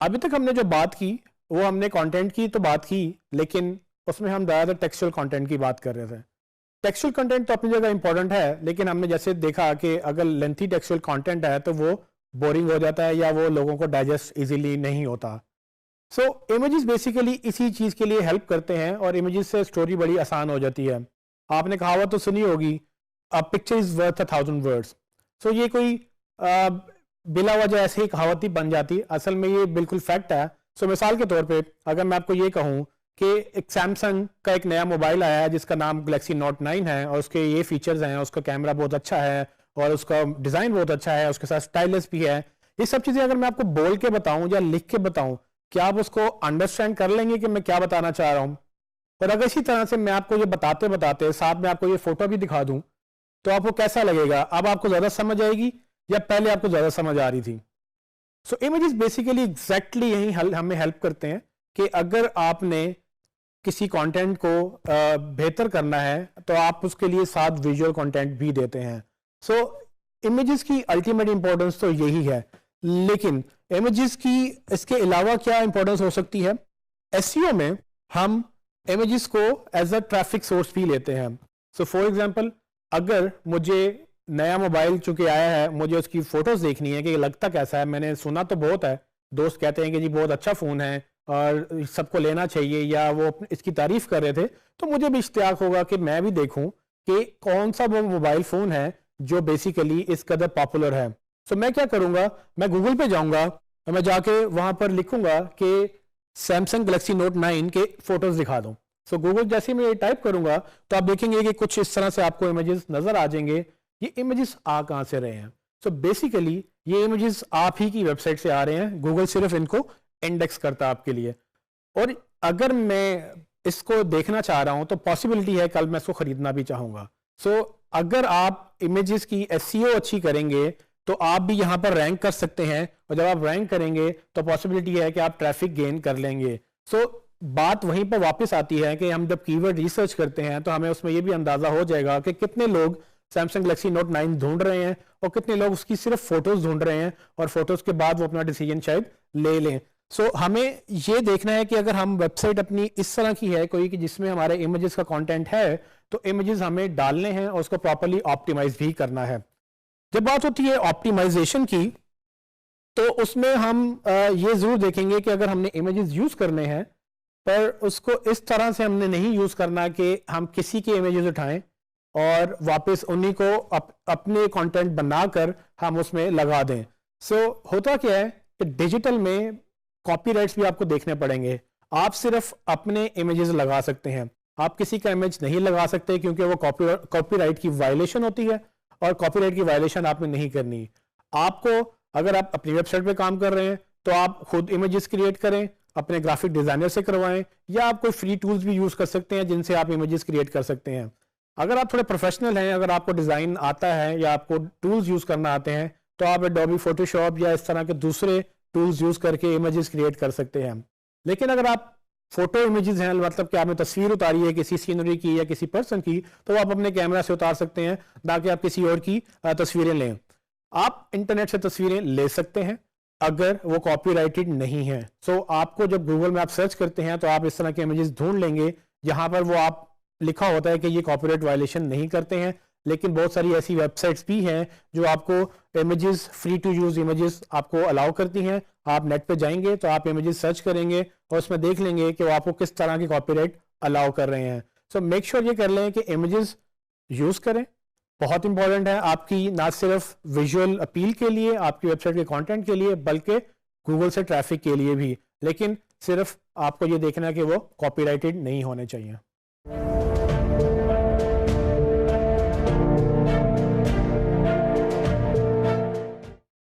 अभी तक हमने जो बात की वो हमने कंटेंट की तो बात की, लेकिन उसमें हम ज़्यादातर टेक्सचुअल कंटेंट की बात कर रहे थे। टेक्सचुअल कंटेंट तो अपनी जगह इंपॉर्टेंट है, लेकिन हमने जैसे देखा कि अगर लेंथी टेक्सचुअल कंटेंट है तो वो बोरिंग हो जाता है या वो लोगों को डाइजेस्ट इजीली नहीं होता। सो इमेजेस बेसिकली इसी चीज़ के लिए हेल्प करते हैं और इमेजेस से स्टोरी बड़ी आसान हो जाती है। आपने कहावत तो सुनी होगी, a picture is worth 1,000 words. So ये कोई बिला वजह ऐसे ही कहावत ही बन जाती, असल में ये बिल्कुल फैक्ट है। सो मिसाल के तौर पे अगर मैं आपको ये कहूँ कि एक सैमसंग का एक नया मोबाइल आया है जिसका नाम गैलेक्सी नोट 9 है और उसके ये फीचर्स हैं, उसका कैमरा बहुत अच्छा है और उसका डिज़ाइन बहुत अच्छा है, उसके साथ स्टाइलिश भी है। ये सब चीज़ें अगर मैं आपको बोल के बताऊं या लिख के बताऊं, क्या आप उसको अंडरस्टैंड कर लेंगे कि मैं क्या बताना चाह रहा हूं? पर अगर इसी तरह से मैं आपको ये बताते बताते साथ में आपको ये फोटो भी दिखा दूं, तो आपको कैसा लगेगा? अब आपको ज़्यादा समझ आएगी या पहले आपको ज़्यादा समझ आ रही थी? सो इमेजेस बेसिकली एग्जैक्टली यही हमें हेल्प करते हैं कि अगर आपने किसी कंटेंट को बेहतर करना है तो आप उसके लिए साथ विजुअल कंटेंट भी देते हैं। सो इमेजेस की अल्टीमेट इंपॉर्टेंस तो यही है, लेकिन इमेजेस की इसके अलावा क्या इंपॉर्टेंस हो सकती है? एसईओ में हम इमेजेस को एज अ ट्रैफिक सोर्स भी लेते हैं। सो फॉर एग्जांपल, अगर मुझे नया मोबाइल चूंकि आया है, मुझे उसकी फोटोज देखनी है कि लगता कैसा है। मैंने सुना तो बहुत है, दोस्त कहते हैं कि जी बहुत अच्छा फ़ोन है और सबको लेना चाहिए, या वो इसकी तारीफ कर रहे थे, तो मुझे भी इश्तियाक होगा कि मैं भी देखूं कि कौन सा वो मोबाइल फ़ोन है जो बेसिकली इस कदर पॉपुलर है। तो मैं क्या करूंगा, मैं गूगल पे जाऊंगा और मैं जाके वहां पर लिखूंगा कि सैमसंग गैलेक्सी नोट 9 के फोटोज दिखा दो। सो गूगल जैसे मैं ये टाइप करूंगा तो आप देखेंगे कि कुछ इस तरह से आपको इमेजेस नजर आ जाएंगे। ये इमेजेस आ कहां से रहे हैं? सो बेसिकली ये इमेजेस आप ही की वेबसाइट से आ रहे हैं, गूगल सिर्फ इनको इंडेक्स करता है आपके लिए। और अगर मैं इसको देखना चाह रहा हूं तो पॉसिबिलिटी है कल मैं इसको खरीदना भी चाहूंगा। सो अगर आप इमेजेस की एसईओ अच्छी करेंगे तो आप भी यहां पर रैंक कर सकते हैं, और जब आप रैंक करेंगे तो पॉसिबिलिटी है कि आप ट्रैफिक गेन कर लेंगे। सो बात वहीं पर वापस आती है कि हम जब कीवर्ड रिसर्च करते हैं तो हमें उसमें यह भी अंदाजा हो जाएगा कि कितने लोग सैमसंग गैलेक्सी नोट 9 ढूंढ रहे हैं और कितने लोग उसकी सिर्फ फोटोज ढूंढ रहे हैं, और फोटोज के बाद वो अपना डिसीजन शायद ले लें। सो हमें ये देखना है कि अगर हम वेबसाइट अपनी इस तरह की है कोई कि जिसमें हमारे इमेजेस का कंटेंट है, तो इमेजेस हमें डालने हैं और उसको प्रॉपर्ली ऑप्टिमाइज भी करना है। जब बात होती है ऑप्टिमाइजेशन की, तो उसमें हम ये जरूर देखेंगे कि अगर हमने इमेजेस यूज करने हैं, पर उसको इस तरह से हमने नहीं यूज करना कि हम किसी के इमेजेस उठाएं और वापस उन्हीं को अपने कंटेंट बनाकर हम उसमें लगा दें। सो होता क्या है कि डिजिटल में कॉपीराइट्स भी आपको देखने पड़ेंगे। आप सिर्फ अपने इमेजेस लगा सकते हैं, आप किसी का इमेज नहीं लगा सकते, क्योंकि वो कॉपीराइट की वायलेशन होती है और कॉपीराइट की वायलेशन आपने नहीं करनी। आपको, अगर आप अपनी वेबसाइट पे काम कर रहे हैं तो आप खुद इमेजेस क्रिएट करें, अपने ग्राफिक डिजाइनर से करवाएं, या आप कोई फ्री टूल्स भी यूज कर सकते हैं जिनसे आप इमेजेस क्रिएट कर सकते हैं। अगर आप थोड़े प्रोफेशनल हैं, अगर आपको डिजाइन आता है या आपको टूल्स यूज करना आते हैं, तो आप एडोबी फोटोशॉप या इस तरह के दूसरे टूल्स यूज करके इमेजेस क्रिएट कर सकते हैं। लेकिन अगर आप फोटो इमेजेस हैं, मतलब कि आपने तस्वीर उतारी है किसी सीनरी की या किसी पर्सन की, तो आप अपने कैमरा से उतार सकते हैं, ना कि आप किसी और की तस्वीरें लें। आप इंटरनेट से तस्वीरें ले सकते हैं अगर वो कॉपीराइटेड नहीं है। सो आपको जब गूगल में आप सर्च करते हैं तो आप इस तरह के इमेजेस ढूंढ लेंगे जहां पर वो आप लिखा होता है कि ये कॉपीराइट वायलेशन नहीं करते हैं। लेकिन बहुत सारी ऐसी वेबसाइट्स भी हैं जो आपको images, free to use images आपको अलाउ करती हैं। आप नेट पे जाएंगे तो आप इमेजेस सर्च करेंगे और उसमें देख लेंगे कि वो आपको किस तरह की कॉपीराइट अलाउ कर रहे हैं। सो मेक श्योर ये कर लें कि इमेजेस यूज करें। बहुत इंपॉर्टेंट है आपकी ना सिर्फ विजुअल अपील के लिए, आपकी वेबसाइट के कंटेंट के लिए, बल्कि गूगल से ट्रैफिक के लिए भी। लेकिन सिर्फ आपको ये देखना है कि वो कॉपीराइटेड नहीं होने चाहिए।